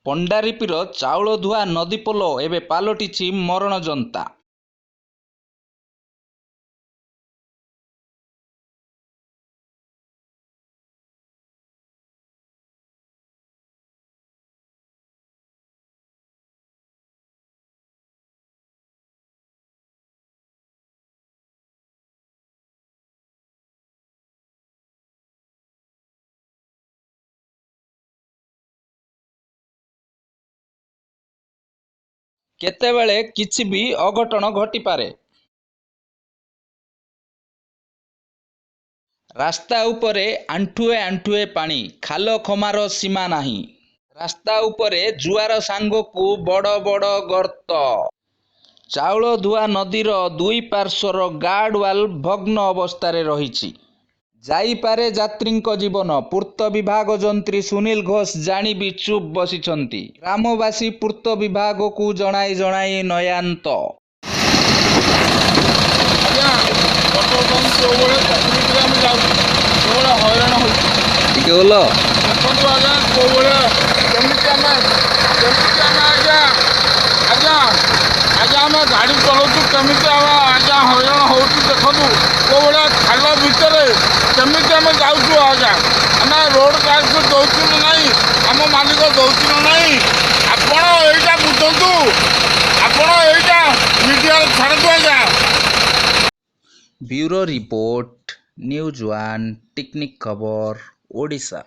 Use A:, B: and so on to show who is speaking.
A: ପଣ୍ଡାରିପିର ଚାଉଳଧୁଆ ନଦୀପୋଲ ଏବେ ପାଲଟିଛି ମରଣଜନ୍ତା। କେତେବେଳେ କିଛି ବି ଅଘଟଣ ଘଟିପାରେ। ରାସ୍ତା ଉପରେ ଆଣ୍ଠୁଏ ଆଣ୍ଠୁଏ ପାଣି, ଖାଲ ଖମାର ସୀମା ନାହିଁ। ରାସ୍ତା ଉପରେ ଜୁଆର ସାଙ୍ଗକୁ ବଡ଼ ବଡ଼ ଗର୍ତ୍ତ। ଚାଉଳଧୁଆ ନଦୀର ଦୁଇ ପାର୍ଶ୍ୱର ଗାର୍ଡୱାଲ ଭଗ୍ନ ଅବସ୍ଥାରେ ରହିଛି। ଯାଇପାରେ ଯାତ୍ରୀଙ୍କ ଜୀବନ। ପୂର୍ତ୍ତ ବିଭାଗ ଯନ୍ତ୍ରୀ ସୁନୀଲ ଘୋଷ ଜାଣି ବି ଚୁପ୍ ବସିଛନ୍ତି। ଗ୍ରାମବାସୀ ପୂର୍ତ୍ତ ବିଭାଗକୁ ଜଣାଇ ନୟାନ୍ତ।
B: आम गाड़ी चलाऊँ कमी आज्ञा हईराण हो देखु कौ भाया खाल भितर कमी आम जाऊँ आज्ञा आम रोड टैक्स दौचु ना आम मालिक दौचु ना आपटा बुझु आपटा मीडिया छाड़ू आज्ञा।
A: Bureau report news one technique खबर ओडिशा।